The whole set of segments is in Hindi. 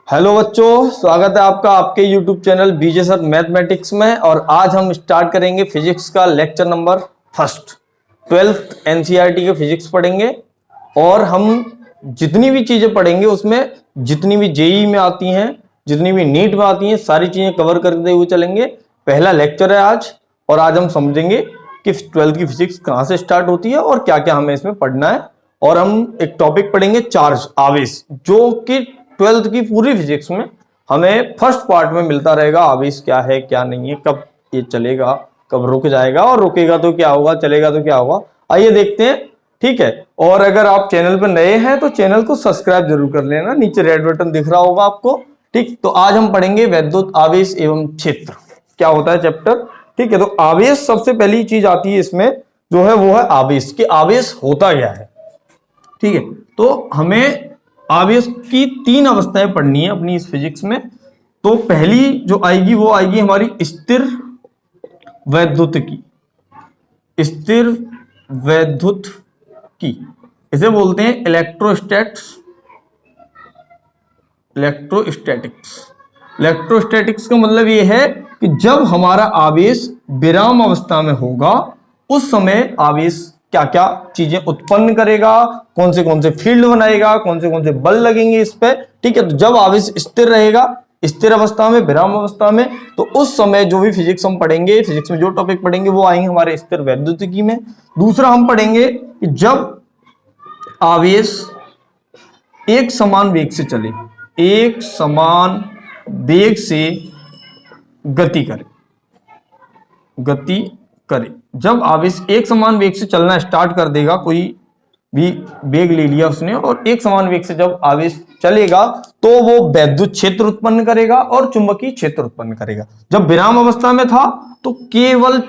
हेलो बच्चों, स्वागत है आपका आपके YouTube चैनल बीजे सर मैथमेटिक्स में। और आज हम स्टार्ट करेंगे फिजिक्स का lecture number first. 12th NCERT के फिजिक्स पढ़ेंगे और हम जितनी भी चीजें पढ़ेंगे उसमें जितनी भी जेई में आती हैं, जितनी भी नीट में आती हैं, सारी चीजें कवर करते हुए चलेंगे। पहला लेक्चर है आज और आज हम समझेंगे कि 12th की फिजिक्स कहाँ से स्टार्ट होती है और क्या क्या हमें इसमें पढ़ना है। और हम एक टॉपिक पढ़ेंगे चार्ज, आवेश, जो कि 12th की पूरी फिजिक्स में हमें फर्स्ट पार्ट में मिलता रहेगा। आवेश क्या है, क्या नहीं है, कब ये चलेगा, कब रुक जाएगा, और रुकेगा तो क्या होगा, चलेगा तो क्या होगा। आइए देखते हैं, ठीक है। और अगर आप चैनल पर नए हैं तो चैनल को सब्सक्राइब जरूर कर लेना, नीचे रेड बटन दिख रहा होगा आपको, ठीक। तो आज हम पढ़ेंगे वैद्युत आवेश एवं क्षेत्र, क्या होता है चैप्टर, ठीक है। तो आवेश सबसे पहली चीज आती है इसमें, जो है वो है आवेश, कि आवेश होता क्या है, ठीक है। तो हमें आवेश की तीन अवस्थाएं पढ़नी है अपनी इस फिजिक्स में। तो पहली जो आएगी वो आएगी हमारी स्थिर वैद्युत की, स्थिर वैद्युत की, इसे बोलते हैं इलेक्ट्रोस्टैटिक्स का मतलब ये है कि जब हमारा आवेश विराम अवस्था में होगा उस समय आवेश क्या क्या चीजें उत्पन्न करेगा, कौन से फील्ड बनाएगा, कौन से बल लगेंगे इस पे, ठीक है। तो जब आवेश स्थिर रहेगा, स्थिर अवस्था में, विराम अवस्था में, तो उस समय जो भी फिजिक्स हम पढ़ेंगे, फिजिक्स में जो टॉपिक पढ़ेंगे वो आएंगे हमारे स्थिर वैद्युतिकी में। दूसरा हम पढ़ेंगे कि जब आवेश एक समान वेग से चले, एक समान वेग से गति करे, जब आवेश एक समान वेग से चलना स्टार्ट कर देगा, कोई भी वेग ले लिया उसने और एक समान वेग से जब आवेश चलेगा तो वो वैद्युत क्षेत्र उत्पन्न करेगा और चुंबकीय क्षेत्र उत्पन्न करेगा। जब विराम अवस्था में था तो केवल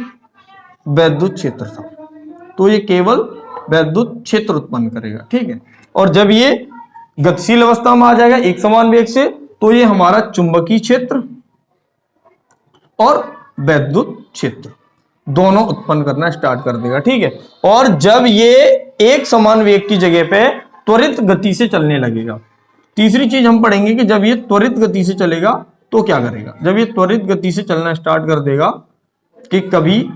वैद्युत क्षेत्र था, तो ये केवल वैद्युत क्षेत्र उत्पन्न करेगा, ठीक है। और जब ये गतिशील अवस्था में आ जाएगा एक समान वेग से, तो ये हमारा चुंबकीय क्षेत्र और वैद्युत क्षेत्र दोनों उत्पन्न करना स्टार्ट कर देगा, ठीक है। और जब ये एक समान वेग की जगह पे त्वरित गति से चलने लगेगा, तीसरी चीज हम पढ़ेंगे कि जब ये त्वरित गति से चलेगा तो क्या करेगा। जब ये त्वरित गति से चलना स्टार्ट कर देगा कि कभी,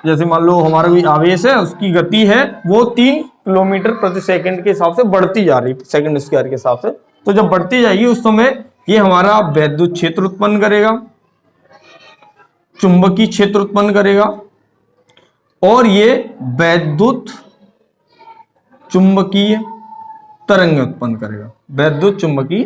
जैसे मान लो हमारा कोई आवेश है, उसकी गति है वो 3 किलोमीटर प्रति सेकंड के हिसाब से बढ़ती जा रही, सेकंड स्क्वायर के हिसाब से, तो जब बढ़ती जाएगी उस समय ये हमारा वैद्युत क्षेत्र उत्पन्न करेगा, चुंबकीय क्षेत्र उत्पन्न करेगा और ये वैद्युत चुंबकीय तरंग उत्पन्न करेगा, वैद्युत चुंबकीय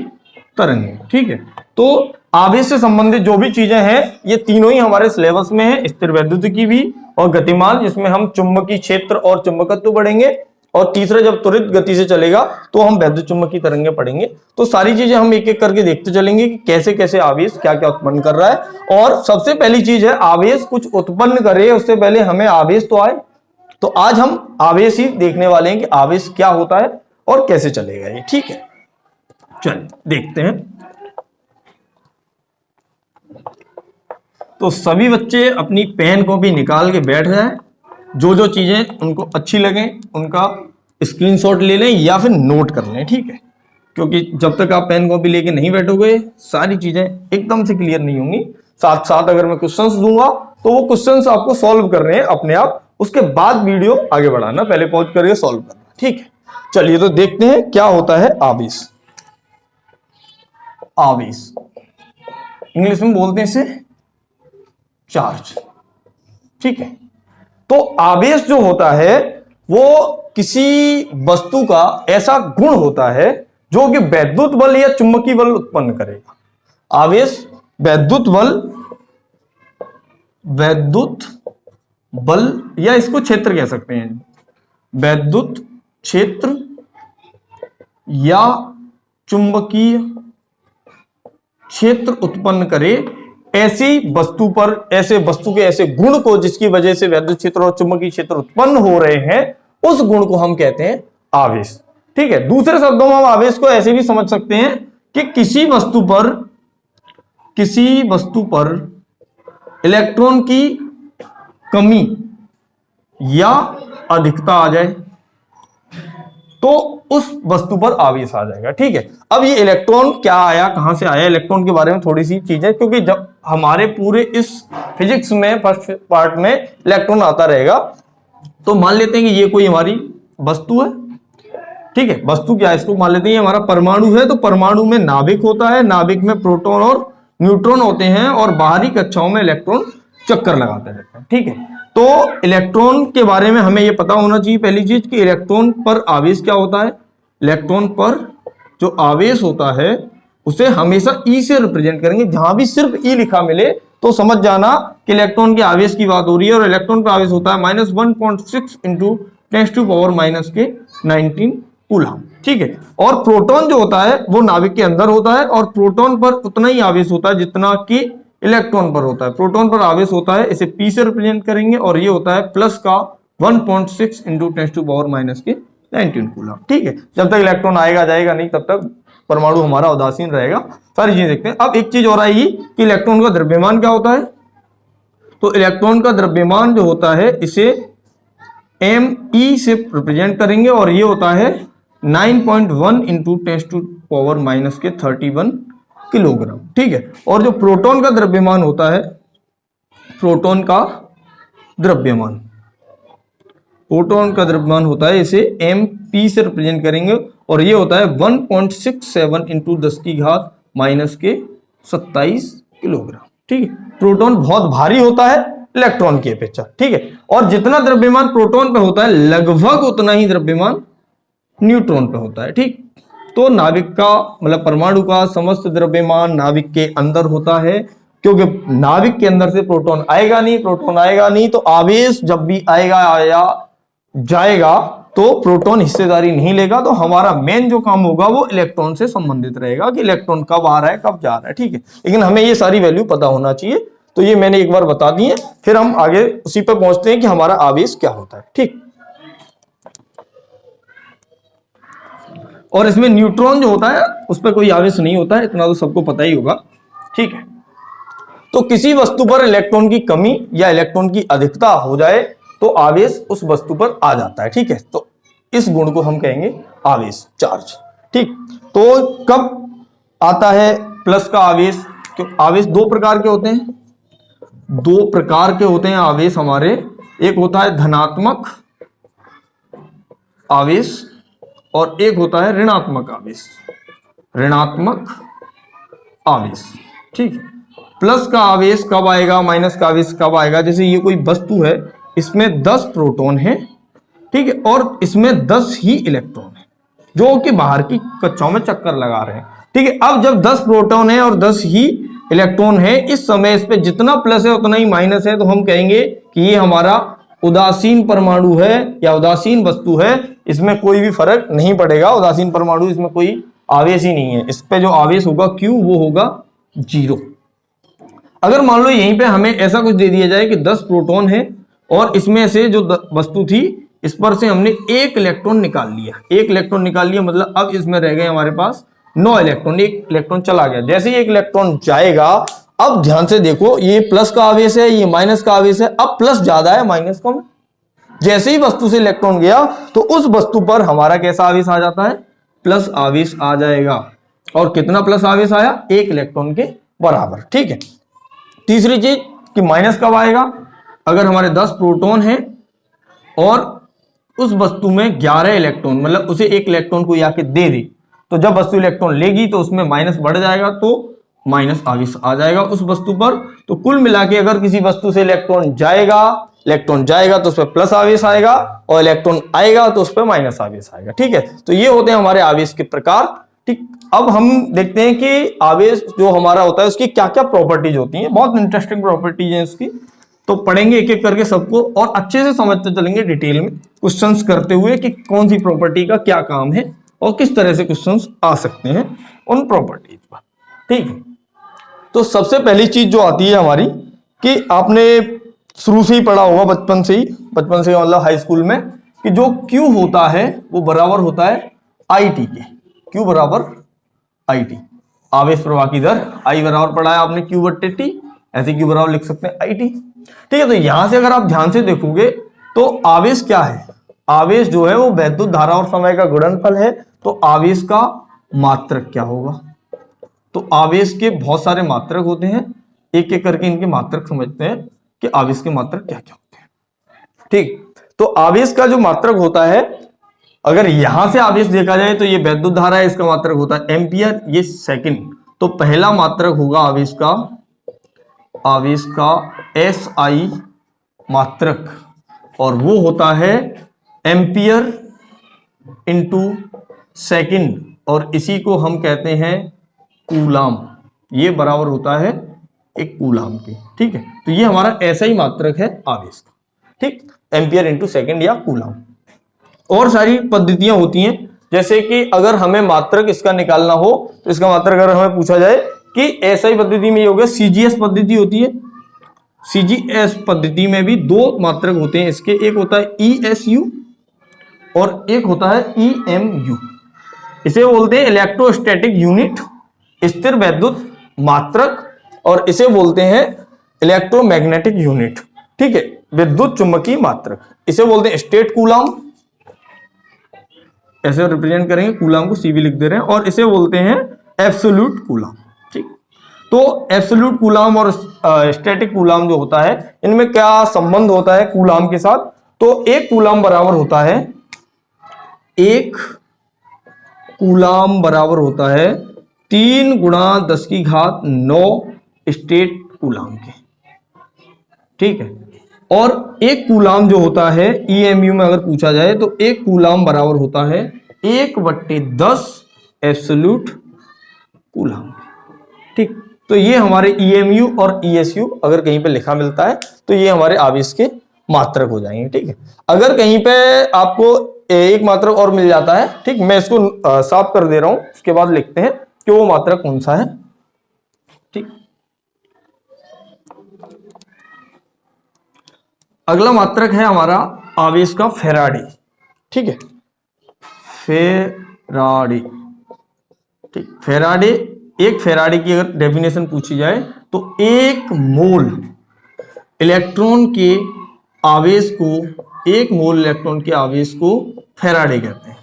तरंग, ठीक है। तो आवेश से संबंधित जो भी चीजें हैं ये तीनों ही हमारे सिलेबस में है, स्थिर वैद्युतिकी भी और गतिमान, जिसमें हम चुंबकीय क्षेत्र और चुंबकत्व पढ़ेंगे, और तीसरा जब त्वरित गति से चलेगा तो हम वैद्युत चुंबकीय तरंगें पढ़ेंगे। तो सारी चीजें हम एक एक करके देखते चलेंगे कि कैसे कैसे आवेश क्या क्या उत्पन्न कर रहा है। और सबसे पहली चीज है, आवेश कुछ उत्पन्न करे उससे पहले हमें आवेश तो आए। तो आज हम आवेश ही देखने वाले हैं कि आवेश क्या होता है और कैसे चलेगा ये, ठीक है। चलिए देखते हैं। तो सभी बच्चे अपनी पेन कॉपी निकाल के बैठ जाएं, जो जो चीजें उनको अच्छी लगे उनका स्क्रीनशॉट ले लें या फिर नोट कर लें, ठीक है। क्योंकि जब तक आप पेन कॉपी लेके नहीं बैठोगे सारी चीजें एकदम से क्लियर नहीं होंगी। साथ साथ अगर मैं क्वेश्चंस दूंगा तो वो क्वेश्चंस आपको सॉल्व कर रहे हैं अपने आप, उसके बाद वीडियो आगे बढ़ाना, पहले पॉज करके सॉल्व करना, ठीक है। चलिए तो देखते हैं क्या होता है आवेश। आवेश इंग्लिश में बोलते हैं इसे चार्ज, ठीक है। तो आवेश जो होता है वो किसी वस्तु का ऐसा गुण होता है जो कि वैद्युत बल या चुंबकीय बल उत्पन्न करेगा। आवेश वैद्युत बल या इसको क्षेत्र कह सकते हैं, वैद्युत क्षेत्र या चुंबकीय क्षेत्र उत्पन्न करे ऐसी वस्तु पर, ऐसे वस्तु के ऐसे गुण को जिसकी वजह से वैद्युत क्षेत्र और चुंबकीय क्षेत्र उत्पन्न हो रहे हैं, उस गुण को हम कहते हैं आवेश, ठीक है। दूसरे शब्दों में हम आवेश को ऐसे भी समझ सकते हैं कि किसी वस्तु पर इलेक्ट्रॉन की कमी या अधिकता आ जाए, तो उस वस्तु पर आवेश आ जाएगा। ठीक है, अब ये इलेक्ट्रॉन क्या आया, कहां से आया, इलेक्ट्रॉन के बारे में थोड़ी सी चीजें, क्योंकि जब हमारे पूरे इस फिजिक्स में फर्स्ट पार्ट में इलेक्ट्रॉन आता रहेगा, तो मान लेते हैं कि ये कोई हमारी वस्तु है। ठीक है, वस्तु क्या है, इसको मान लेते हैं ये हमारा परमाणु है। तो परमाणु में नाभिक होता है, नाभिक में प्रोटॉन और न्यूट्रॉन होते हैं, और बाहरी कक्षाओं में इलेक्ट्रॉन चक्कर लगाते रहते हैं। ठीक है, तो इलेक्ट्रॉन के बारे में हमें यह पता होना चाहिए पहली चीज कि इलेक्ट्रॉन पर आवेश क्या होता है। इलेक्ट्रॉन पर जो आवेश होता है उसे हमेशा ई से रिप्रेजेंट करेंगे। जहां भी सिर्फ ई लिखा मिले तो समझ जाना कि इलेक्ट्रॉन के आवेश की बात हो रही है, और इलेक्ट्रॉन का आवेश होता है -1.6 इंटू 10⁻⁻19 कूलम। ठीक है, और प्रोटॉन जो होता है वो नाभिक के अंदर होता है, और प्रोटॉन पर उतना ही आवेश होता है जितना कि इलेक्ट्रॉन पर होता है। प्रोटॉन पर आवेश होता है, इसे पी से रिप्रेजेंट करेंगे, और ये होता है प्लस का 1.6 इंटू 10⁻⁻19 कूलम। ठीक है, जब तक इलेक्ट्रॉन आएगा जाएगा नहीं तब तक परमाणु हमारा उदासीन रहेगा। सारी चीजें देखते हैं। अब एक चीज और आएगी कि इलेक्ट्रॉन का द्रव्यमान क्या होता है। तो इलेक्ट्रॉन का द्रव्यमान जो होता है इसे me से रिप्रेजेंट करेंगे, और ये होता है 9.1 इंटू 10⁻⁻31 किलोग्राम। ठीक है, और जो प्रोटॉन का द्रव्यमान होता है, प्रोटॉन का द्रव्यमान होता है, इसे mp से रिप्रेजेंट करेंगे, और ये होता है 1.67 इंटू 10⁻⁻27 किलोग्राम। ठीक है, प्रोटॉन बहुत भारी होता है इलेक्ट्रॉन की अपेक्षा। ठीक है, और जितना द्रव्यमान प्रोटॉन पे होता है लगभग उतना ही द्रव्यमान न्यूट्रॉन पे होता है। ठीक, तो नाभिक का मतलब परमाणु का समस्त द्रव्यमान नाभिक के अंदर होता है, क्योंकि नाभिक के अंदर से प्रोटॉन आएगा नहीं, तो आवेश जब भी आएगा या जाएगा तो प्रोटॉन हिस्सेदारी नहीं लेगा। तो हमारा मेन जो काम होगा वो इलेक्ट्रॉन से संबंधित रहेगा कि इलेक्ट्रॉन कब आ रहा है कब जा रहा है। ठीक है, लेकिन हमें ये सारी वैल्यू पता होना चाहिए। तो ये मैंने एक बार बता दी है, फिर हम आगे उसी पर पहुंचते हैं कि हमारा आवेश क्या होता है। ठीक, और इसमें न्यूट्रॉन जो होता है उस पर कोई आवेश नहीं होता है, इतना तो सबको पता ही होगा। ठीक है, तो किसी वस्तु पर इलेक्ट्रॉन की कमी या इलेक्ट्रॉन की अधिकता हो जाए तो आवेश उस वस्तु पर आ जाता है। ठीक है, तो इस गुण को हम कहेंगे आवेश, चार्ज। ठीक, तो कब आता है प्लस का आवेश? क्यों आवेश दो प्रकार के होते हैं, आवेश हमारे। एक होता है धनात्मक आवेश और एक होता है ऋणात्मक आवेश। ठीक है, प्लस का आवेश कब आएगा, माइनस का आवेश कब आएगा? जैसे ये कोई वस्तु है, इसमें 10 प्रोटॉन है, ठीक है, और इसमें 10 ही इलेक्ट्रॉन है जो कि बाहर की कक्षाओं में चक्कर लगा रहे हैं। ठीक है, अब जब 10 प्रोटॉन है और 10 ही इलेक्ट्रॉन है, इस समय इस पे जितना प्लस है उतना ही माइनस है, तो हम कहेंगे कि ये हमारा उदासीन परमाणु है या उदासीन वस्तु है, इसमें कोई भी फर्क नहीं पड़ेगा। उदासीन परमाणु, इसमें कोई आवेश ही नहीं है, इस पे जो आवेश होगा Q वो होगा 0। अगर मान लो यहीं पे हमें ऐसा कुछ दे दिया जाए कि 10 प्रोटॉन है और इसमें से जो वस्तु थी इस पर से हमने एक इलेक्ट्रॉन निकाल लिया, मतलब अब इसमें रह गए हमारे पास 9 इलेक्ट्रॉन, एक इलेक्ट्रॉन चला गया। जैसे ही एक इलेक्ट्रॉन जाएगा, अब ध्यान से देखो, ये प्लस का आवेश है, ये माइनस का आवेश है, अब प्लस ज्यादा है माइनस कम। जैसे ही वस्तु से इलेक्ट्रॉन गया तो उस वस्तु पर हमारा कैसा आवेश आ जाता है? प्लस आवेश आ जाएगा। और कितना प्लस आवेश आया? एक इलेक्ट्रॉन के बराबर। ठीक है, तीसरी चीज कि माइनस कब आएगा? अगर हमारे 10 प्रोटॉन है और उस वस्तु में 11 इलेक्ट्रॉन, मतलब उसे एक इलेक्ट्रॉन को आके दे दी, तो जब वस्तु इलेक्ट्रॉन लेगी तो उसमें माइनस बढ़ जाएगा, तो माइनस आवेश आ जाएगा उस वस्तु पर। तो कुल मिला के अगर किसी वस्तु से इलेक्ट्रॉन जाएगा तो उस पर प्लस आवेश आएगा, और इलेक्ट्रॉन आएगा तो उस पर माइनस आवेश आएगा। ठीक है, तो ये होते हैं हमारे आवेश के प्रकार। ठीक, अब हम देखते हैं कि आवेश जो हमारा होता है उसकी क्या क्या प्रॉपर्टीज होती हैं। बहुत इंटरेस्टिंग प्रॉपर्टीज हैं उसकी, तो पढ़ेंगे एक एक करके सबको और अच्छे से समझते चलेंगे डिटेल में, क्वेश्चंस करते हुए कि कौन सी प्रॉपर्टी का क्या काम है और किस तरह से क्वेश्चंस आ सकते हैं उन प्रॉपर्टीज पर। ठीक है, तो सबसे पहली चीज जो आती है हमारी कि आपने शुरू से ही पढ़ा होगा, बचपन से मतलब हाई स्कूल में, कि जो Q होता है वो बराबर होता है IT के। Q बराबर IT, आवेश प्रवाह की दर। I बराबर पढ़ा है आपने Q/T, ऐसे Q बराबर लिख सकते हैं IT। ठीक है, तो यहां से अगर आप ध्यान से देखोगे तो आवेश क्या है? आवेश जो है वो वैद्युत धारा और समय का गुणनफल है, तो आवेश का मात्रक क्या होगा। तो आवेश के बहुत सारे मात्रक होते हैं, एक एक करके इनके मात्रक समझते हैं कि आवेश के मात्रक क्या क्या होते हैं। ठीक, तो आवेश का जो मात्रक होता है, अगर यहां से आवेश देखा जाए तो ये वैद्युत धारा है, इसका मात्रक होता है एम्पियर, ये सेकंड। तो पहला मात्रक होगा आवेश का SI मात्रक, और वो होता है एम्पियर इंटू सेकंड, और इसी को हम कहते हैं कूलाम। ये बराबर होता है एक कूलाम के। ठीक है, तो ये हमारा SI मात्रक है आवेश का। ठीक, एम्पियर इंटू सेकंड या कूलाम। और सारी पद्धतियां होती हैं, जैसे कि अगर हमें मात्रक इसका निकालना हो, तो इसका मात्रक अगर हमें पूछा जाए कि SI पद्धति में ये हो गया, CGS पद्धति होती है। CGS पद्धति में भी दो मात्रक होते हैं इसके, एक होता है ESU और एक होता है EMU। इसे बोलते हैं इलेक्ट्रोस्टैटिक यूनिट, स्थिर वैद्युत मात्रक, और इसे बोलते हैं इलेक्ट्रोमैग्नेटिक यूनिट। ठीक है, विद्युत चुंबकीय मात्रक, इसे बोलते हैं स्टेट कूलाम, ऐसे रिप्रेजेंट करेंगे, कूलाम को CV लिख दे रहे हैं, और इसे बोलते हैं एब्सोल्यूट कूलाम। ठीक, तो एब्सोल्यूट कूलाम और स्टैटिक कूलाम जो होता है, इनमें क्या संबंध होता है कूलाम के साथ। तो एक कूलाम बराबर होता है, एक कूलाम बराबर होता है 3 × 10⁹ स्टेट कूलाम के। ठीक है, और एक कूलाम जो होता है EMU में अगर पूछा जाए, तो एक कूलाम बराबर होता है 1/10 एब्सोल्यूट कूलाम। ठीक, तो ये हमारे EMU और ESU अगर कहीं पे लिखा मिलता है, तो ये हमारे आवेश के मात्रक हो जाएंगे। ठीक है, अगर कहीं पे आपको एक मात्रक और मिल जाता है, ठीक, मैं इसको साफ कर दे रहा हूं, उसके बाद लिखते हैं कि वो मात्रक कौन सा है। ठीक, अगला मात्रक है हमारा आवेश का फैराडे। ठीक है, फैराडे। ठीक, फैराडे, एक फैराडे की अगर डेफिनेशन पूछी जाए, तो 1 मोल इलेक्ट्रॉन के आवेश को, 1 मोल इलेक्ट्रॉन के आवेश को फैराडे कहते हैं।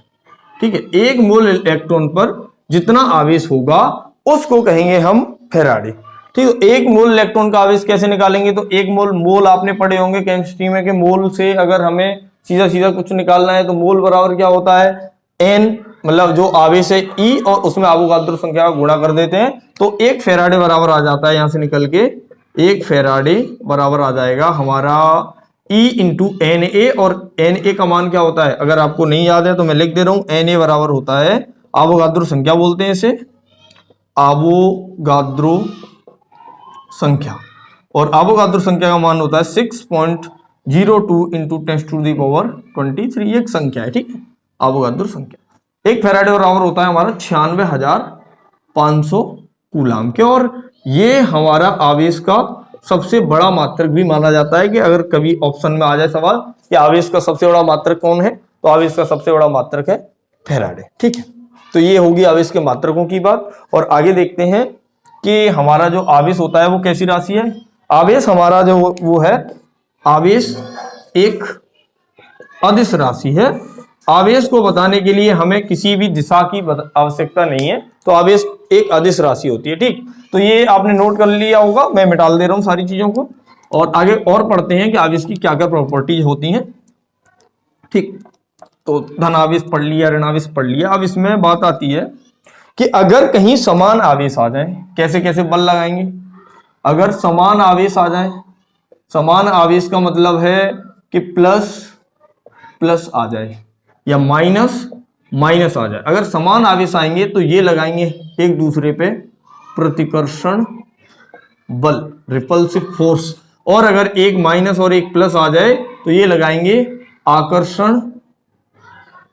ठीक है, 1 मोल इलेक्ट्रॉन पर जितना आवेश होगा उसको कहेंगे हम फैराडे। ठीक है, 1 मोल इलेक्ट्रॉन का आवेश कैसे निकालेंगे, तो 1 मोल आपने पढ़े होंगे केमिस्ट्री में कि मोल से अगर हमें सीधा सीधा कुछ निकालना है, तो मोल बराबर क्या होता है, N, मतलब जो आवेश है E, और उसमें अवोगाद्रो संख्या का गुणा कर देते हैं, तो 1 फैराडे बराबर आ जाता है, यहां से निकल के 1 फैराडे बराबर आ जाएगा हमारा E × Na, और Na का मान क्या होता है, अगर आपको नहीं याद है तो मैं लिख दे रहा हूं, Na बराबर होता है, अवोगाद्रो संख्या बोलते हैं इसे, अवोगाद्रो संख्या, और अवोगाद्रो संख्या का मान होता है 6.02 × 10⁻23, एक संख्या है। ठीक है, अवोगाद्रो संख्या। 1 फैराडे बराबर होता है हमारा 96,500 कूलाम के, और ये हमारा आवेश का सबसे बड़ा मात्रक भी माना जाता है कि अगर कभी ऑप्शन में आ जाए सवाल कि आवेश का सबसे बड़ा मात्रक कौन है, तो आवेश का सबसे बड़ा मात्रक है फैराडे। ठीक है, तो ये होगी आवेश के मात्रकों की बात। और आगे देखते हैं कि हमारा जो आवेश होता है वो कैसी राशि है। आवेश हमारा जो वो है, आवेश एक अदिश राशि है। आवेश को बताने के लिए हमें किसी भी दिशा की आवश्यकता नहीं है, तो आवेश एक अदिश राशि होती है। ठीक, तो ये आपने नोट कर लिया होगा, मैं मिटा दे रहा हूं सारी चीजों को, और आगे और पढ़ते हैं कि आवेश की क्या क्या प्रॉपर्टीज होती हैं। ठीक, तो धन आवेश पढ़ लिया, ऋण आवेश पढ़ लिया। अब इसमें बात आती है कि अगर कहीं समान आवेश आ जाए, कैसे कैसे बल लगाएंगे। अगर समान आवेश आ जाए, समान आवेश का मतलब है कि प्लस प्लस आ जाए या माइनस माइनस आ जाए। अगर समान आवेश आएंगे तो ये लगाएंगे एक दूसरे पे प्रतिकर्षण बल, रिपल्सिव फोर्स, और अगर एक माइनस और एक प्लस आ जाए तो ये लगाएंगे आकर्षण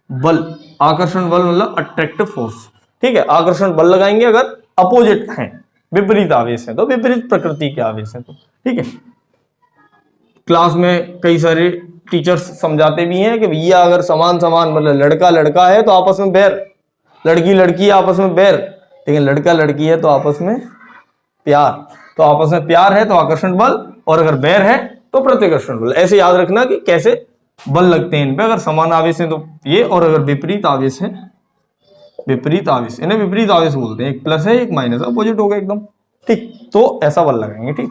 बल। आकर्षण बल मतलब अट्रैक्टिव फोर्स। ठीक है, आकर्षण बल लगाएंगे अगर अपोजिट हैं, विपरीत आवेश है, तो विपरीत प्रकृति के आवेश है तो। ठीक है, क्लास में कई सारे टीचर्स समझाते भी हैं कि भैया अगर समान समान, मतलब लड़का लड़का है तो आपस में बैर, लड़की लड़की है आपस में बैर, लेकिन लड़का लड़की है तो आपस में प्यार। तो आपस में प्यार है तो आकर्षण बल, और अगर बैर है तो प्रतिकर्षण बल। ऐसे याद रखना कि कैसे बल लगते हैं इन पे। अगर समान आवेश है तो ये, और अगर विपरीत आवेश है, विपरीत आवेश, इन्हें विपरीत आवेश बोलते हैं, एक प्लस है एक माइनस, अपोजिट हो गया एकदम, ठीक। तो ऐसा बल लगाएंगे, ठीक।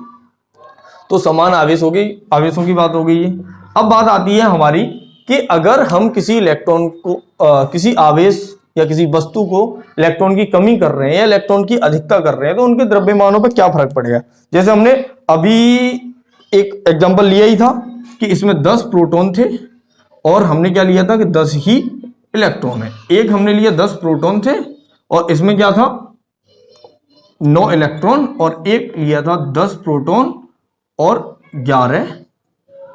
तो समान आवेश हो गई, आवेशों की बात हो गई है। अब बात आती है हमारी कि अगर हम किसी इलेक्ट्रॉन को किसी आवेश या किसी वस्तु को इलेक्ट्रॉन की कमी कर रहे हैं या इलेक्ट्रॉन की अधिकता कर रहे हैं तो उनके द्रव्यमानों पर क्या फर्क पड़ेगा। जैसे हमने अभी एक एग्जांपल लिया ही था कि इसमें 10 प्रोटॉन थे और हमने क्या लिया था कि 10 ही इलेक्ट्रॉन है। एक हमने लिया 10 प्रोटॉन थे और इसमें क्या था 9 इलेक्ट्रॉन, और एक लिया था 10 प्रोटॉन और 11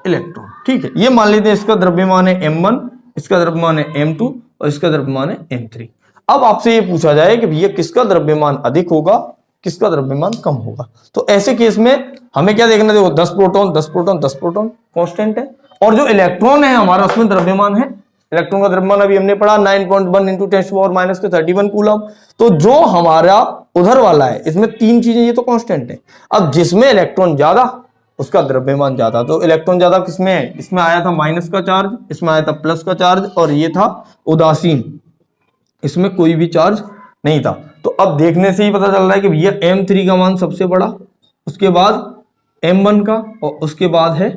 इलेक्ट्रॉन, ठीक है। ये मान लेते हैं इसका द्रव्यमान है m1, इसका द्रव्यमान है m2 और इसका द्रव्यमान है m3। अब आपसे ये पूछा जाए कि भैया किसका द्रव्यमान अधिक होगा, किसका द्रव्यमान कम होगा। तो ऐसे केस में हमें क्या देखना, देखो 10 प्रोटॉन 10 प्रोटॉन 10 प्रोटॉन कांस्टेंट है, और जो इलेक्ट्रॉन है हमारा उसमें द्रव्यमान है, इलेक्ट्रॉन का द्रव्यमान अभी हमने पढ़ा 9.1 इंटू 10⁻⁻31 कूलम। तो जो हमारा उधर वाला है इसमें तीन चीजें ये तो कांस्टेंट है। अब जिसमें इलेक्ट्रॉन ज्यादा उसका द्रव्यमान ज्यादा, तो इलेक्ट्रॉन ज्यादा किसमें है, इसमें आया था माइनस का चार्ज, इसमें आया था प्लस का चार्ज, और ये था उदासीन, इसमें कोई भी चार्ज नहीं था। तो अब देखने से ही पता चल रहा है कि भैया m3 का मान सबसे बड़ा, उसके बाद m1 का, और उसके बाद है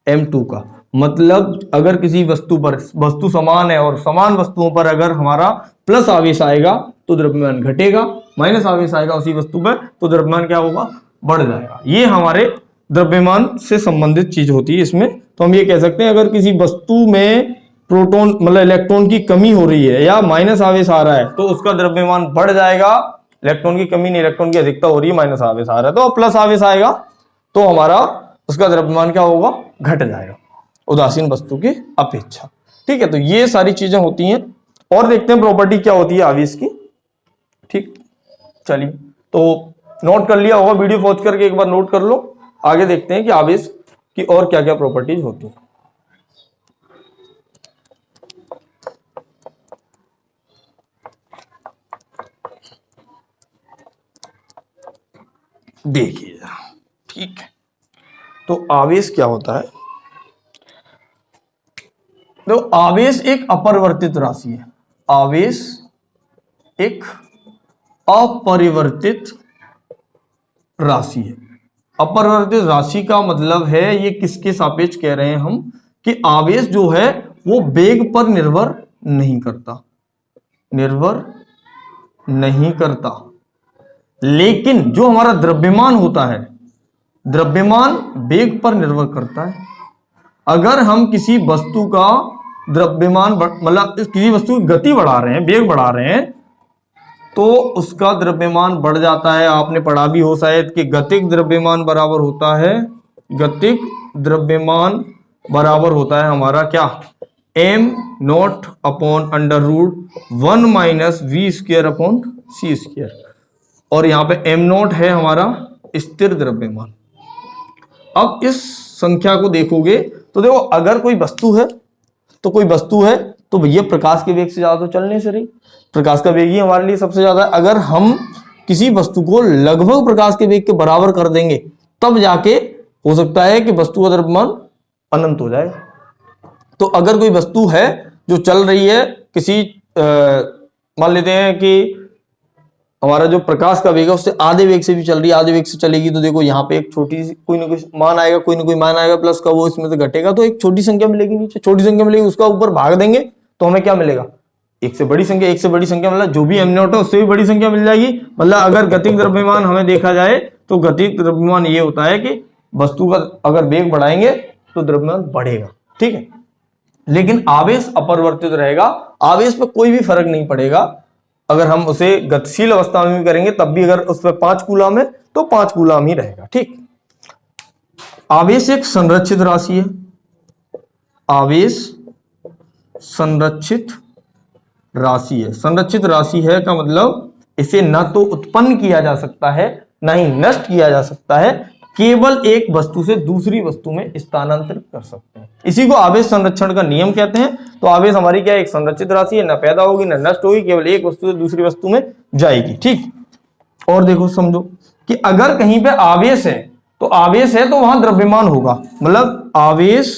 m2 का। मतलब अगर किसी वस्तु पर, वस्तु समान है और समान वस्तुओं पर अगर हमारा प्लस आवेश आएगा तो द्रव्यमान घटेगा, माइनस आवेश आएगा उसी वस्तु पर तो द्रव्यमान क्या होगा, बढ़ जाएगा। ये हमारे द्रव्यमान से संबंधित चीज होती है इसमें। तो हम ये कह सकते हैं अगर किसी वस्तु में प्रोटॉन मतलब इलेक्ट्रॉन की कमी हो रही है या माइनस आवेश आ रहा है तो उसका द्रव्यमान बढ़ जाएगा। इलेक्ट्रॉन की कमी नहीं, इलेक्ट्रॉन की अधिकता हो रही है, माइनस आवेश आ रहा है तो प्लस आवेश आएगा तो हमारा उसका द्रव्यमान क्या होगा, घट जाएगा उदासीन वस्तु की अपेक्षा, ठीक है। तो ये सारी चीजें होती हैं। और देखते हैं प्रॉपर्टी क्या होती है आवेश की, ठीक। चलिए, तो नोट कर लिया होगा, वीडियो पॉज करके एक बार नोट कर लो। आगे देखते हैं कि आवेश की और क्या क्या प्रॉपर्टीज होती हैं। देखिए जरा, ठीक है। तो आवेश क्या होता है, तो आवेश एक अपरिवर्तित राशि है। आवेश एक अपरिवर्तित राशि है। अपरिवर्तित राशि का मतलब है ये किसके सापेक्ष कह रहे हैं हम, कि आवेश जो है वो वेग पर निर्भर नहीं करता, निर्भर नहीं करता। लेकिन जो हमारा द्रव्यमान होता है, द्रव्यमान वेग पर निर्भर करता है। अगर हम किसी वस्तु का द्रव्यमान मतलब किसी वस्तु की गति बढ़ा रहे हैं, वेग बढ़ा रहे हैं, तो उसका द्रव्यमान बढ़ जाता है। आपने पढ़ा भी हो शायद कि गतिक द्रव्यमान बराबर होता है, गतिक द्रव्यमान बराबर होता है हमारा क्या, m0 upon √1 minus v² upon c²। और यहाँ पे m0 है हमारा स्थिर द्रव्यमान। अब इस संख्या को देखोगे तो देखो अगर कोई वस्तु है तो कोई वस्तु है तो भैया प्रकाश के वेग से ज्यादा तो चल नहीं सके, प्रकाश का वेग ही हमारे लिए सबसे ज्यादा है। अगर हम किसी वस्तु को लगभग प्रकाश के वेग के बराबर कर देंगे तब जाके हो सकता है कि वस्तु का द्रव्यमान अनंत हो जाए। तो अगर कोई वस्तु है जो चल रही है किसी मान लेते हैं कि हमारा जो प्रकाश का वेग है उससे आधे वेग से भी चल रही है, आधे वेग से चलेगी तो देखो यहाँ पे एक छोटी सी कोई ना कोई मान आएगा, कोई ना कोई मान आएगा प्लस का, वो इसमें से घटेगा तो एक छोटी संख्या मिलेगी नीचे, छोटी संख्या मिलेगी, उसका ऊपर भाग देंगे तो हमें क्या मिलेगा, एक से बड़ी संख्या। एक से बड़ी संख्या मतलब जो भी m0 है उससे भी बड़ी संख्या मिल जाएगी। मतलब अगर गतिक द्रव्यमान हमें देखा जाए तो गतिक द्रव्यमान ये होता है कि वस्तु का अगर वेग बढ़ाएंगे तो द्रव्यमान बढ़ेगा, ठीक है। लेकिन आवेश अपरिवर्तित रहेगा, आवेश पे कोई भी फर्क नहीं पड़ेगा। अगर हम उसे गतिशील अवस्था में भी करेंगे तब भी अगर उस पर 5 कूलम है तो 5 कूलम ही रहेगा, ठीक। आवेश एक संरक्षित राशि है। आवेश संरक्षित राशि है। संरक्षित राशि है का मतलब इसे न तो उत्पन्न किया जा सकता है न ही नष्ट किया जा सकता है, केवल एक वस्तु से दूसरी वस्तु में स्थानांतरित कर सकते हैं। इसी को आवेश संरक्षण का नियम कहते हैं। तो आवेश हमारी क्या है, एक संरक्षित राशि है, न पैदा होगी न नष्ट होगी, केवल एक वस्तु से दूसरी वस्तु में जाएगी, ठीक। और देखो समझो कि अगर कहीं पे आवेश है तो आवेश है तो वहां द्रव्यमान होगा। मतलब आवेश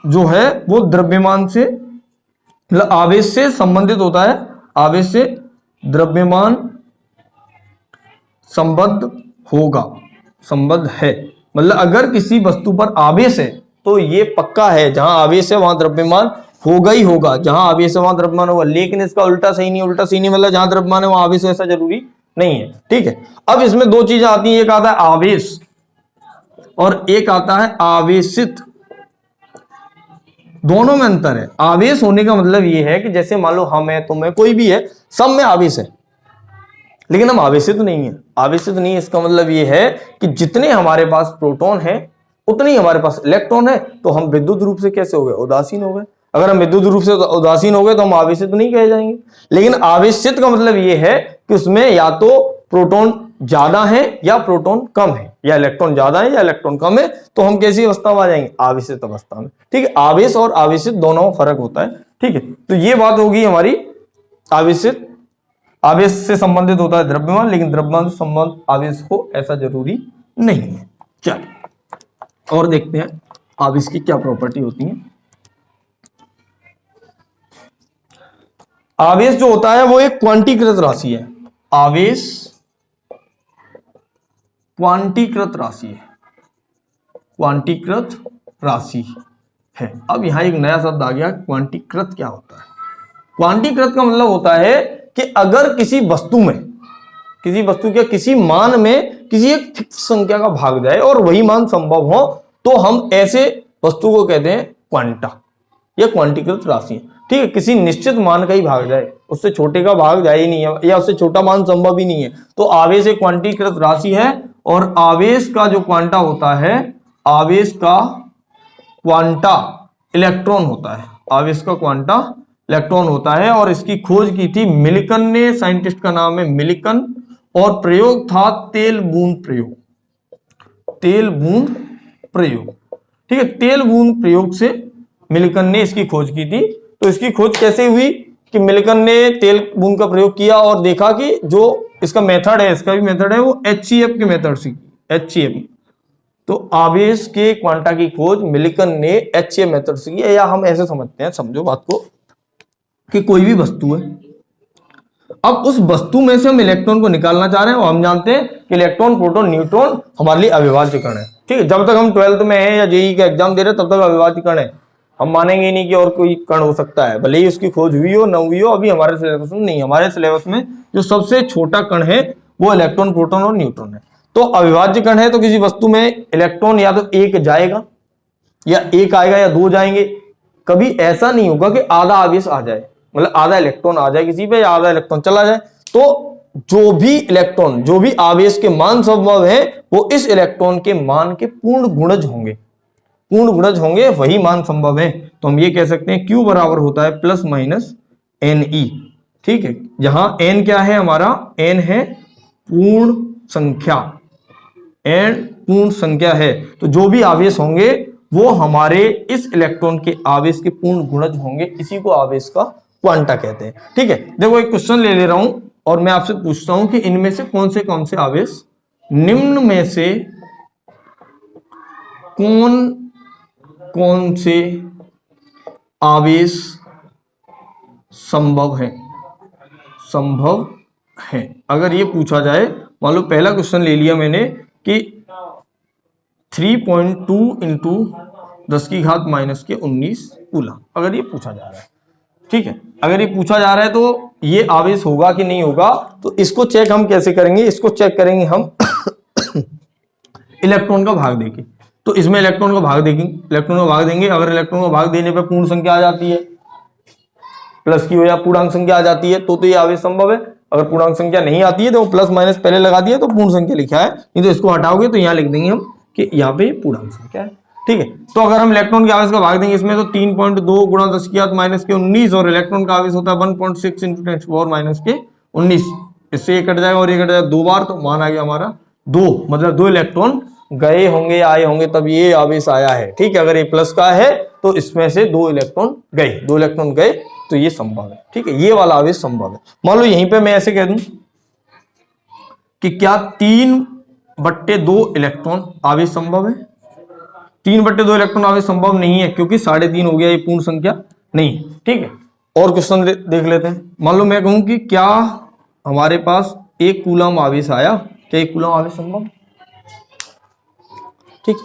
जो है वो द्रव्यमान से मतलब आवेश से संबंधित होता है, आवेश से द्रव्यमान संबद्ध होगा, संबद्ध है। मतलब अगर किसी वस्तु पर आवेश है तो ये पक्का है, जहां आवेश है वहां द्रव्यमान होगा ही होगा, जहां आवेश है वहां द्रव्यमान होगा। लेकिन इसका उल्टा सही नहीं, उल्टा सही नहीं मतलब जहां द्रव्यमान है वहां आवेश हो ऐसा जरूरी नहीं है। ठीक है, अब इसमें दो चीजें आती हैं, एक आता है आवेश और एक आता है आवेशित। दोनों में अंतर है। आवेश होने का मतलब ये है कि जैसे मान लो हम है, तुम है, कोई भी है, सब में आवेश है, लेकिन हम आवेशित नहीं है। आवेशित नहीं है इसका मतलब ये है कि जितने हमारे पास प्रोटॉन है उतने ही हमारे पास इलेक्ट्रॉन है। तो हम विद्युत रूप से कैसे हो गए? उदासीन हो गए। अगर हम विद्युत रूप से उदासीन हो गए तो हम आवेशित नहीं कहे जाएंगे। लेकिन आवेशित का मतलब ये है कि उसमें या तो प्रोटॉन ज्यादा है या प्रोटॉन कम है, या इलेक्ट्रॉन ज्यादा है या इलेक्ट्रॉन कम है, तो हम कैसी अवस्था में आ जाएंगे? आवेशित अवस्था में। ठीक है, आवेश और आवेशित दोनों में फर्क होता है। ठीक है, तो ये बात होगी हमारी आवेशित। आवेश से संबंधित होता है द्रव्यमान, लेकिन द्रव्यमान से संबंध आवेश हो ऐसा जरूरी नहीं है। चलिए और देखते हैं आवेश की क्या प्रॉपर्टी होती है। आवेश जो होता है वो एक क्वांटीकृत राशि है। आवेश क्वांटीकृत राशि है, क्वांटीकृत राशि है। अब यहां एक नया शब्द आ गया, क्वांटीकृत क्या होता है? क्वांटीकृत का मतलब होता है कि अगर किसी वस्तु में, किसी वस्तु के किसी मान में किसी एक फिक्स संख्या का भाग जाए और वही मान संभव हो, तो हम ऐसे वस्तु को कहते हैं क्वांटा या क्वांटीकृत राशि। ठीक है, किसी निश्चित मान का ही भाग जाए, उससे छोटे का भाग जाए ही नहीं है या उससे छोटा मान संभव ही नहीं है, तो आवेश एक क्वांटीकृत राशि है। और आवेश का जो क्वांटा होता है, आवेश का क्वांटा इलेक्ट्रॉन होता है। आवेश का क्वांटा इलेक्ट्रॉन होता है और इसकी खोज की थी मिल्कन ने, साइंटिस्ट का नाम है मिल्कन, और प्रयोग था तेल बूंद प्रयोग। तेल बूंद प्रयोग, ठीक है, तेल बूंद प्रयोग से मिल्कन ने इसकी खोज की थी। तो इसकी खोज कैसे हुई कि मिल्कन ने तेल बूंद का प्रयोग किया और देखा कि जो इसका मेथड है, इसका भी मेथड है, वो HCF के मेथड से, HCF। तो आवेश के क्वांटा की खोज मिल्कन ने HCF मेथड से की। या हम ऐसे समझते हैं, समझो बात को, कि कोई भी वस्तु है, अब उस वस्तु में से हम इलेक्ट्रॉन को निकालना चाह रहे हैं और हम जानते हैं कि इलेक्ट्रॉन, प्रोटॉन, न्यूट्रॉन हमारे लिए अविभाज्य कण है। ठीक है, जब तक हम 12th में हैं या जेईई का एग्जाम दे रहे हैं तब तक अविभाज्य कण है। हम मानेंगे नहीं कि और कोई कण हो सकता है, भले ही उसकी खोज हुई हो न हुई हो, अभी हमारे सिलेबस में नहीं। हमारे सिलेबस में जो सबसे छोटा कण है वो इलेक्ट्रॉन, प्रोटॉन और न्यूट्रॉन है। तो अविभाज्य कण है तो किसी वस्तु में इलेक्ट्रॉन या तो एक जाएगा या एक आएगा या दो जाएंगे। कभी ऐसा नहीं होगा कि आधा आवेश आ जाए, मतलब आधा इलेक्ट्रॉन आ जाए किसी पे या आधा इलेक्ट्रॉन चला जाए। तो जो भी इलेक्ट्रॉन, जो भी आवेश के मान संभव है वो इस इलेक्ट्रॉन के मान के पूर्ण गुणज होंगे, पूर्ण गुणज होंगे, वही मान संभव है। तो हम ये कह सकते हैं Q बराबर होता है प्लस माइनस Ne। ठीक है, जहां n क्या है हमारा? n है पूर्ण संख्या, n पूर्ण संख्या है। तो जो भी आवेश होंगे वो हमारे इस इलेक्ट्रॉन के आवेश के पूर्ण गुणज होंगे। इसी को आवेश का क्वांटा कहते हैं। ठीक है, देखो एक क्वेश्चन ले रहा हूं और मैं आपसे पूछता हूं कि इनमें से कौन से आवेश, निम्न में से कौन से आवेश संभव है? संभव है अगर ये पूछा जाए, मान लो पहला क्वेश्चन ले लिया मैंने कि 3.2 इंटू 10⁻⁻19 कूलम, अगर ये पूछा जा रहा है। ठीक है, अगर ये पूछा जा रहा है तो ये आवेश होगा कि नहीं होगा, तो इसको चेक हम कैसे करेंगे? इसको चेक करेंगे हम इलेक्ट्रॉन का भाग देके। तो इसमें इलेक्ट्रॉन का भाग देंगे, इलेक्ट्रॉन का भाग देंगे। अगर इलेक्ट्रॉन का भाग देने पर पूर्ण संख्या आ जाती है, प्लस की हो या पूर्णांक संख्या आ जाती है, तो ये आवेश संभव है। अगर पूर्णांक संख्या नहीं आती है तो प्लस माइनस पहले लगा दिया तो पूर्ण संख्या लिखा है, नहीं तो इसको हटाओगे तो यहाँ लिख देंगे हम कि यहाँ पे पूर्णांक संख्या है। ठीक है, तो अगर हम इलेक्ट्रॉन के आवेश का भाग देंगे इसमें, तो 3.2 गुणा 10⁻⁻19 और इलेक्ट्रॉन का आवेश होता है 1.6 इंटू 10⁻⁻19। इससे ये कट जाएगा और ये कट जाएगा दो बार, तो मान आ गया हमारा 2, मतलब 2 इलेक्ट्रॉन गए होंगे, आए होंगे, तब ये आवेश आया है। ठीक है, अगर ये प्लस का है तो इसमें से 2 इलेक्ट्रॉन गए, 2 इलेक्ट्रॉन गए, तो ये संभव है। ठीक है, ये वाला आवेश संभव है। मान लो यहीं पे मैं ऐसे कह दूं कि क्या 3/2 इलेक्ट्रॉन आवेश संभव है? 3/2 इलेक्ट्रॉन आवेश संभव नहीं है क्योंकि 3.5 हो गया, ये पूर्ण संख्या नहीं। ठीक है, और क्वेश्चन देख लेते हैं। मान लो मैं कहूं कि क्या हमारे पास 1 कूलम आवेश आया, क्या 1 कूलम आवेश संभव? ठीक,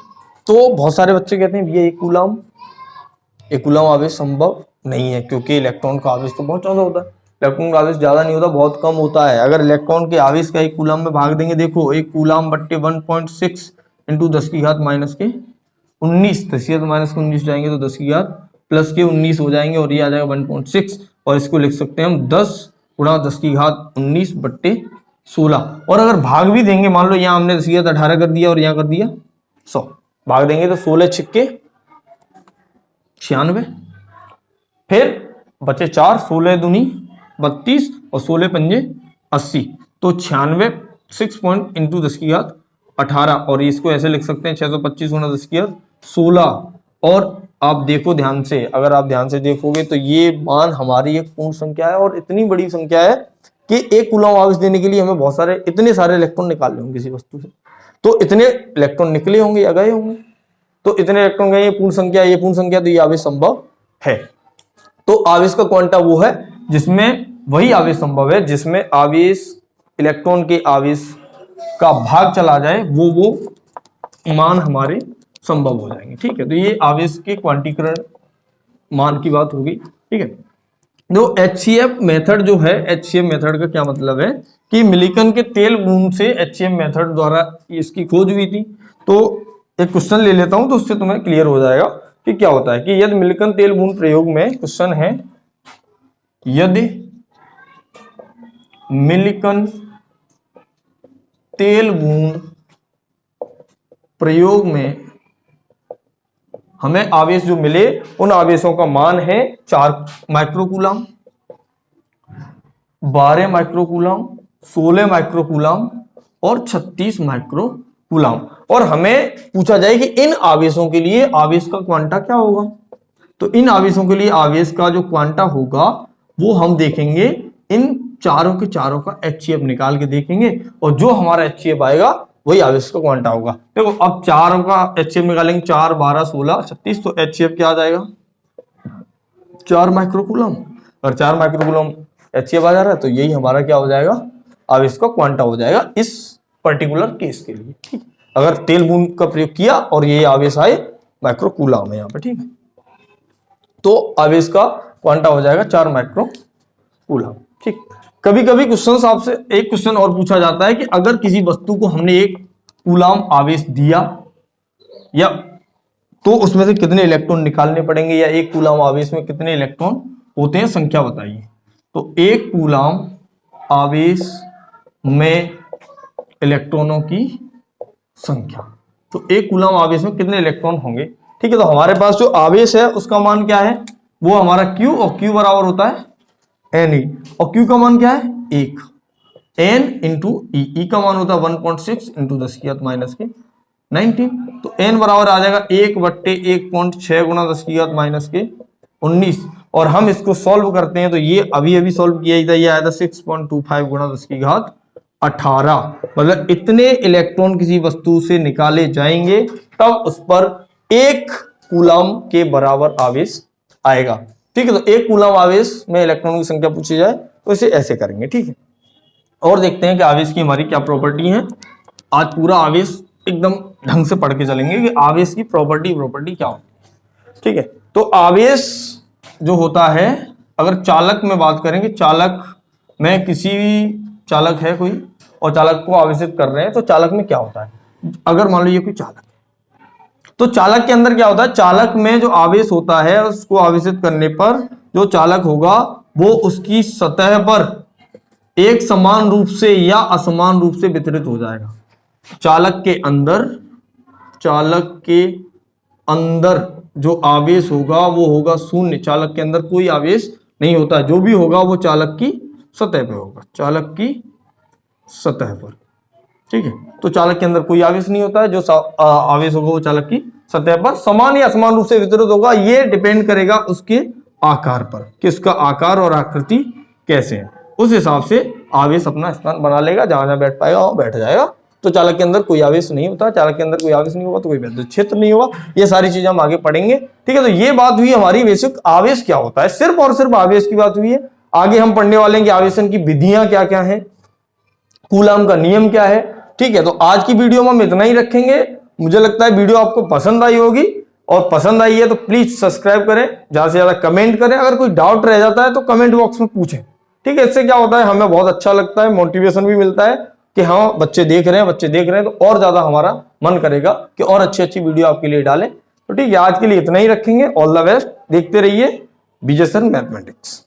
तो बहुत सारे बच्चे कहते हैं भैया 1 कूलम आवेश संभव नहीं है क्योंकि इलेक्ट्रॉन का आवेश तो बहुत ज्यादा होता है। इलेक्ट्रॉन का आवेश ज्यादा नहीं होता, बहुत कम होता है। अगर इलेक्ट्रॉन के आवेश का 1 कूलम में भाग देंगे, देखो 1 कूलम बट्टे 1.6 इंटू 10 की घात माइनस के 19, 10 की घात माइनस के 19 जाएंगे तो 10 की घात प्लस के 19 हो जाएंगे और ये आ जाएगा 1.6, और इसको लिख सकते हैं हम 10 गुणा 10 की घात 19 बट्टे 16। और अगर भाग भी देंगे, मान लो यहाँ हमने 10 की घात 18 कर दिया और यहाँ कर दिया 100, भाग देंगे तो 16 छिक्के 96, फिर बचे 4, 16 दूनी 32 और 16 पंजे 80, तो 96 6 पॉइंट इंटू 10 की घात 18, और इसको ऐसे लिख सकते हैं 625 गुणा 10 की घात 16। और आप देखो ध्यान से, अगर आप ध्यान से देखोगे तो ये मान हमारी एक पूर्ण संख्या है और इतनी बड़ी संख्या है कि 1 कूलम आवेश देने के लिए हमें बहुत सारे, इतने सारे इलेक्ट्रॉन निकालने होंगे किसी वस्तु से। तो इतने इलेक्ट्रॉन निकले होंगे या गए होंगे, तो इतने इलेक्ट्रॉन गए, ये पूर्ण संख्या, ये पूर्ण संख्या, तो ये आवेश संभव है। तो आवेश का क्वांटा वो है जिसमें वही आवेश संभव है जिसमें आवेश, इलेक्ट्रॉन के आवेश का भाग चला जाए, वो मान हमारे संभव हो जाएंगे। ठीक है, तो ये आवेश के क्वांटीकरण मान की बात होगी। ठीक है, जो HCF मेथड जो है, HCF मेथड का क्या मतलब है कि मिलिकन के तेल बूंद से HCF मेथड द्वारा इसकी खोज हुई थी। तो एक क्वेश्चन ले लेता हूं तो उससे तुम्हें क्लियर हो जाएगा कि क्या होता है कि यदि मिलिकन तेल बूंद प्रयोग में, क्वेश्चन है यदि मिलिकन तेल बूंद प्रयोग में हमें आवेश जो मिले, उन आवेशों का मान है 4 माइक्रोकूलम, 12 माइक्रोकूलम, 16 माइक्रोकूलम और 36 माइक्रोकूलम। और हमें पूछा जाए कि इन आवेशों के लिए आवेश का क्वांटा क्या होगा। तो इन आवेशों के लिए आवेश का जो क्वांटा होगा वो हम देखेंगे, इन चारों के चारों का HCF निकाल के देखेंगे, और जो हमारा HCF आएगा वही आवेश का क्वांटा होगा। देखो अब चारों का HCF निकालेंगे, 4, 12, 16, 36, तो HCF क्या आ जाएगा 4 माइक्रोकूलम। अगर 4 माइक्रोकूलम HCF आ जा रहा है तो यही हमारा क्या हो जाएगा, आवेश का क्वांटा हो जाएगा इस पर्टिकुलर केस के लिए। ठीक, अगर तेल बूंद का प्रयोग किया और ये आवेश आए माइक्रोकूलम है यहाँ पे। ठीक है, तो आवेश का क्वांटा हो जाएगा 4 माइक्रोकूलम। ठीक, कभी कभी क्वेश्चन आपसे एक क्वेश्चन और पूछा जाता है कि अगर किसी वस्तु को हमने 1 कूलम आवेश दिया, या तो उसमें से कितने इलेक्ट्रॉन निकालने पड़ेंगे, या 1 कूलम आवेश में कितने इलेक्ट्रॉन होते हैं, संख्या बताइए। तो 1 कूलम आवेश में इलेक्ट्रॉनों की संख्या, तो 1 कूलम आवेश में कितने इलेक्ट्रॉन होंगे। ठीक है, तो हमारे पास जो आवेश है उसका मान क्या है, वो हमारा Q, और Q बराबर होता है Ne, और Q का मान क्या है 1, N इंटू E का मान होता है 1.6 इंटू 10 की घात माइनस के 19, तो N बराबर आ जाएगा 1/1.6 गुणा 10 की घात माइनस के 19। और हम इसको सॉल्व करते हैं तो ये अभी अभी सॉल्व किया ही था, ये आया था 6.25 गुणा 10 की घात 18। मतलब इतने इलेक्ट्रॉन किसी वस्तु से निकाले जाएंगे तब उस पर 1 कूलम के बराबर आवेश आएगा। ठीक है, तो 1 कूलम आवेश में इलेक्ट्रॉन की संख्या पूछी जाए तो इसे ऐसे करेंगे। ठीक है, और देखते हैं कि आवेश की हमारी क्या प्रॉपर्टी है। आज पूरा आवेश एकदम ढंग से पढ़ के चलेंगे कि आवेश की प्रॉपर्टी क्या होती है। ठीक है, तो आवेश जो होता है, अगर चालक में बात करेंगे, चालक में किसी चालक है कोई और चालक को आवेशित कर रहे हैं, तो चालक में क्या होता है। अगर मान लो ये कोई चालक है तो चालक के अंदर क्या होता है, चालक में जो आवेश होता है उसको आवेशित करने पर जो चालक होगा वो उसकी सतह पर एक समान रूप से या असमान रूप से वितरित हो जाएगा। चालक के अंदर जो आवेश होगा वो होगा शून्य। चालक के अंदर कोई आवेश नहीं होता, जो भी होगा वो चालक की सतह पे होगा, चालक की सतह पर। ठीक है, तो चालक के अंदर कोई आवेश नहीं होता है, जो आवेश होगा वो चालक की सतह पर समान या असमान रूप से वितरित होगा। ये डिपेंड करेगा उसके आकार पर कि उसका आकार और आकृति कैसे है, उस हिसाब से आवेश अपना स्थान बना लेगा, जहां जहां बैठ पाएगा वहां बैठ जाएगा तो चालक के अंदर कोई आवेश नहीं होता, चालक के अंदर कोई आवेश नहीं होगा तो कोई वैद्युत क्षेत्र नहीं होगा। ये सारी चीजें हम आगे पढ़ेंगे, ठीक है। तो ये बात हुई हमारी बेसिक आवेश क्या होता है, सिर्फ और सिर्फ आवेश की बात हुई है। आगे हम पढ़ने वाले हैं कि आवेशन की विधियां क्या क्या हैं, कूलाम का नियम क्या है, ठीक है। तो आज की वीडियो में हम इतना ही रखेंगे। मुझे लगता है वीडियो आपको पसंद आई होगी, और पसंद आई है तो प्लीज सब्सक्राइब करें, ज्यादा से ज्यादा कमेंट करें। अगर कोई डाउट रह जाता है तो कमेंट बॉक्स में पूछें, ठीक है। इससे क्या होता है, हमें बहुत अच्छा लगता है, मोटिवेशन भी मिलता है कि हाँ बच्चे देख रहे हैं, तो और ज्यादा हमारा मन करेगा कि और अच्छी अच्छी वीडियो आपके लिए डालें। तो ठीक है, आज के लिए इतना ही रखेंगे। ऑल द बेस्ट, देखते रहिए बीजे सर मैथमेटिक्स।